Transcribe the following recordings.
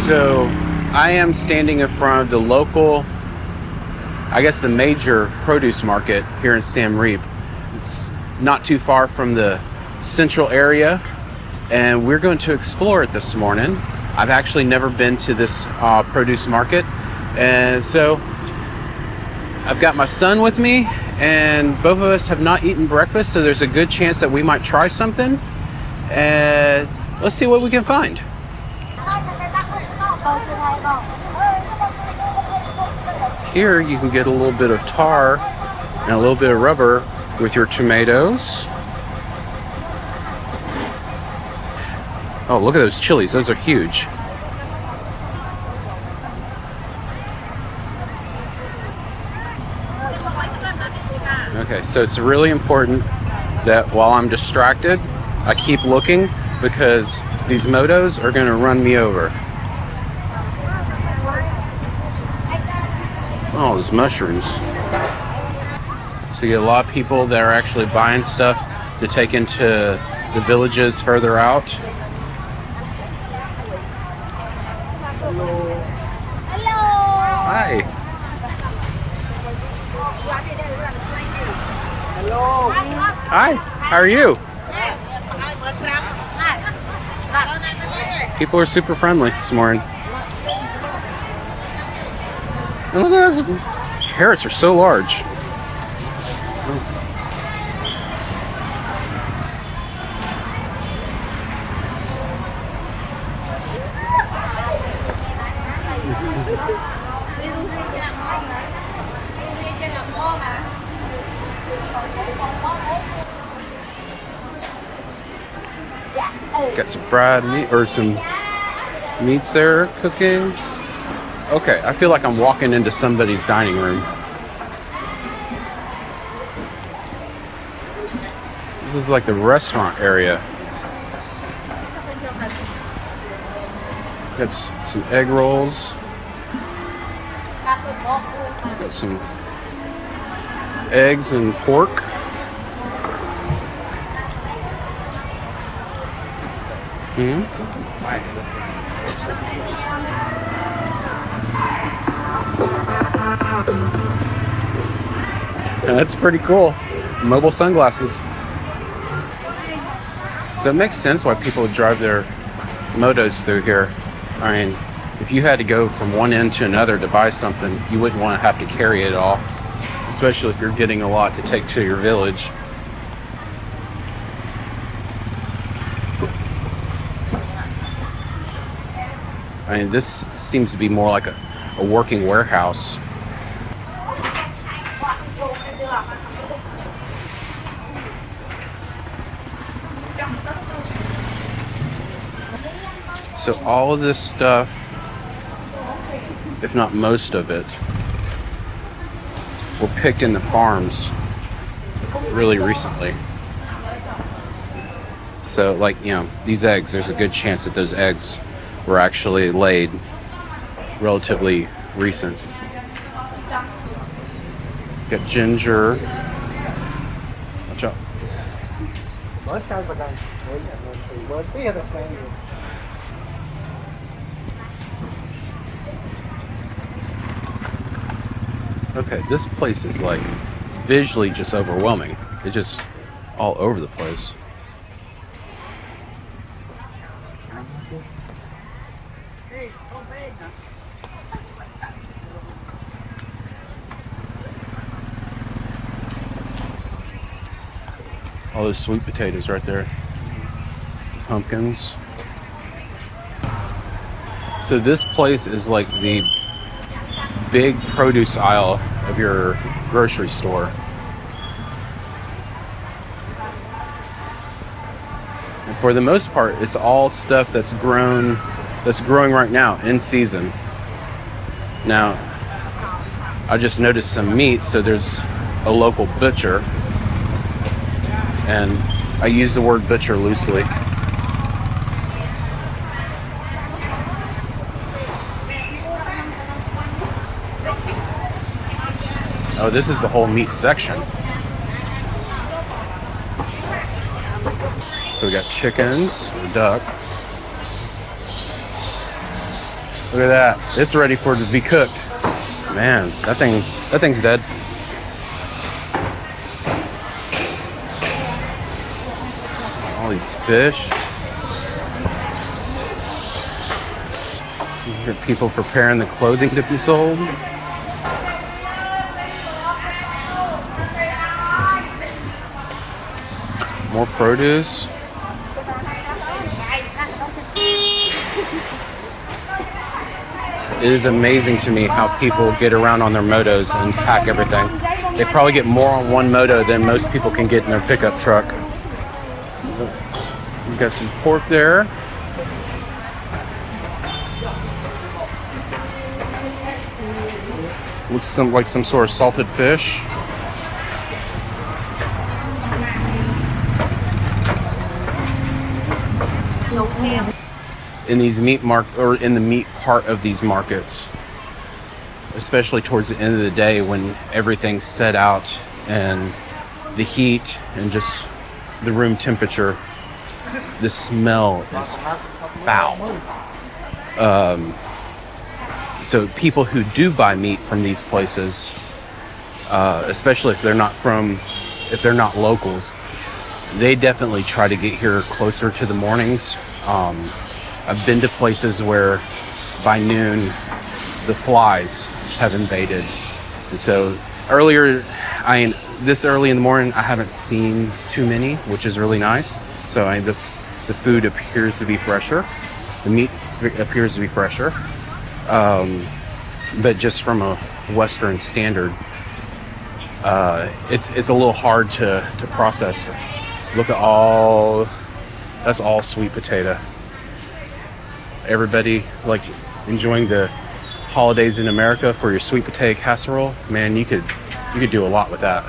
So I am standing in front of the local, I guess the major produce market here in Siem Reap. It's not too far from the central area, and we're going to explore it this morning. I've actually never been to this produce market, and so I've got my son with me, and both of us have not eaten breakfast, so there's a good chance that we might try something, and let's see what we can find. Here you can get a little bit of tar and a little bit of rubber with your tomatoes. Oh, look at those chilies. Those are huge. Okay, so it's really important that while I'm distracted, I keep looking because these motos are going to run me over. Oh, those mushrooms. So you get a lot of people that are actually buying stuff to take into the villages further out. Hello. Hi. Hello. Hi. How are you? People are super friendly this morning. And look at those carrots are so large. Got some fried meat or some meats there cooking. Okay, I feel like I'm walking into somebody's dining room. This is like the restaurant area. Got some egg rolls. Got some eggs and pork. And that's pretty cool. Mobile sunglasses. So it makes sense why people would drive their motos through here. I mean, if you had to go from one end to another to buy something, you wouldn't want to have to carry it all, especially if you're getting a lot to take to your village. I mean, this seems to be more like a working warehouse. So all of this stuff, if not most of it, were picked in the farms really recently. So like, you know, these eggs, there's a good chance that those eggs were actually laid relatively recent. Got ginger. Watch out. Okay, this place is like visually just overwhelming. It's just all over the place. All those sweet potatoes right there. Pumpkins. So this place is like the big produce aisle of your grocery store. And for the most part, it's all stuff that's growing right now in season. Now, I just noticed some meat, so there's a local butcher. And I use the word butcher loosely. Oh, this is the whole meat section. So we got chickens, duck. Look at that. It's ready for it to be cooked. Man, that thing's dead. All these fish. You hear people preparing the clothing to be sold. More produce. It is amazing to me how people get around on their motos and pack everything. They probably get more on one moto than most people can get in their pickup truck. We've got some pork there. Looks like some sort of salted fish. In these in the meat part of these markets, especially towards the end of the day when everything's set out and the heat and just the room temperature, the smell is foul. So people who do buy meat from these places, especially if they're not locals, they definitely try to get here closer to the mornings. I've been to places where by noon the flies have invaded, and so this early in the morning I haven't seen too many, which is really nice. So the food appears to be fresher, the meat appears to be fresher, but just from a Western standard, it's a little hard to process. Look at that's all sweet potato. Everybody like enjoying the holidays in America for your sweet potato casserole. Man, you could do a lot with that.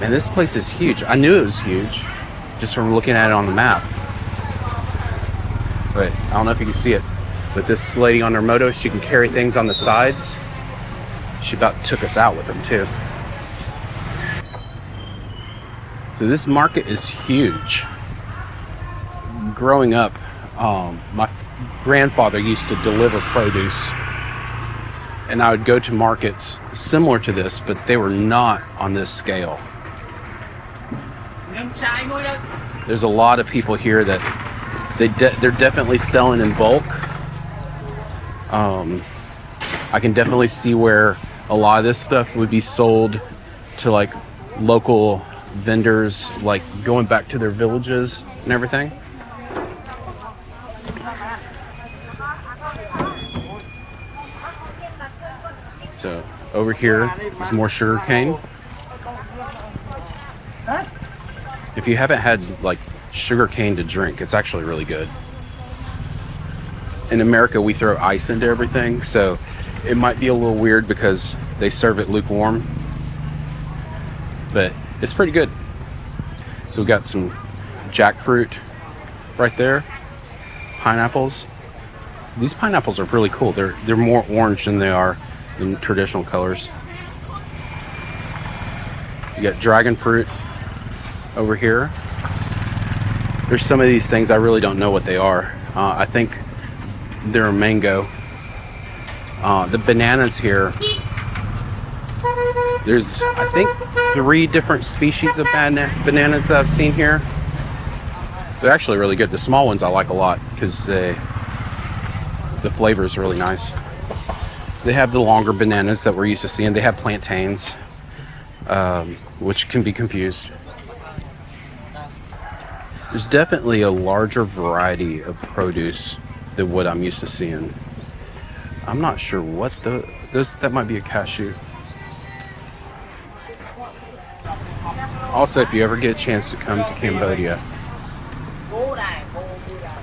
Man, this place is huge. I knew it was huge just from looking at it on the map. But I don't know if you can see it. But this lady on her moto, she can carry things on the sides. She about took us out with them too. So this market is huge. Growing up, my grandfather used to deliver produce, and I would go to markets similar to this, but they were not on this scale. There's a lot of people here that they're definitely selling in bulk. I can definitely see where a lot of this stuff would be sold to like local vendors, like going back to their villages and everything. So over here is more sugar cane. If you haven't had like sugar cane to drink, it's actually really good. In America, we throw ice into everything, so it might be a little weird because they serve it lukewarm, but it's pretty good. So we've got some jackfruit right there, pineapples. These pineapples are really cool. They're more orange than they are in traditional colors. You got dragon fruit over here. There's some of these things I really don't know what they are. I think they're a mango. The bananas here, there's I think 3 different species of bananas that I've seen here. They're actually really good. The small ones I like a lot because the flavor is really nice. They have the longer bananas that we're used to seeing. They have plantains, which can be confused. There's definitely a larger variety of produce than what I'm used to seeing. I'm not sure what that might be a cashew. Also, if you ever get a chance to come to Cambodia,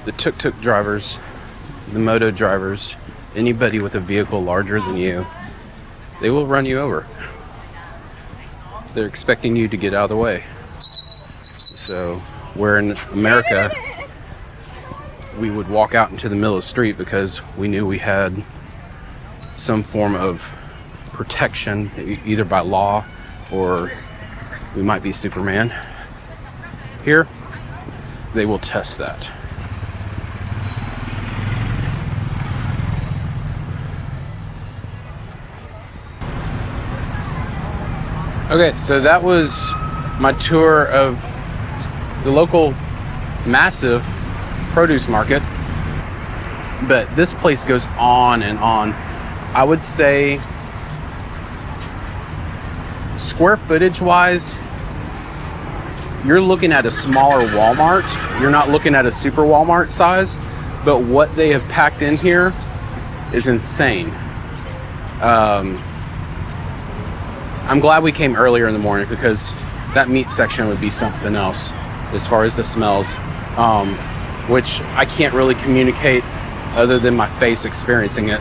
the tuk-tuk drivers, the moto drivers, anybody with a vehicle larger than you, they will run you over. They're expecting you to get out of the way. So, where in America, we would walk out into the middle of the street because we knew we had some form of protection, either by law or we might be Superman. Here, they will test that. Okay, so that was my tour of the local massive produce market. But this place goes on and on. I would say square footage wise, you're looking at a smaller Walmart. You're not looking at a super Walmart size, but what they have packed in here is insane. I'm glad we came earlier in the morning because that meat section would be something else as far as the smells, which I can't really communicate other than my face experiencing it.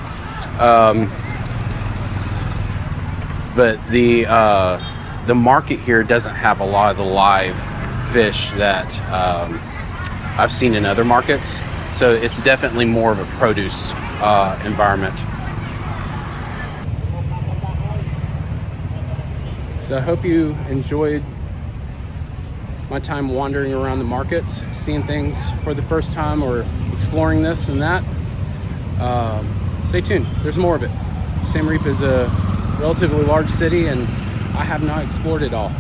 But the market here doesn't have a lot of the live fish that I've seen in other markets. So it's definitely more of a produce environment. So I hope you enjoyed my time wandering around the markets, seeing things for the first time or exploring this and that. Stay tuned, there's more of it. Siem Reap is a relatively large city and I have not explored it all.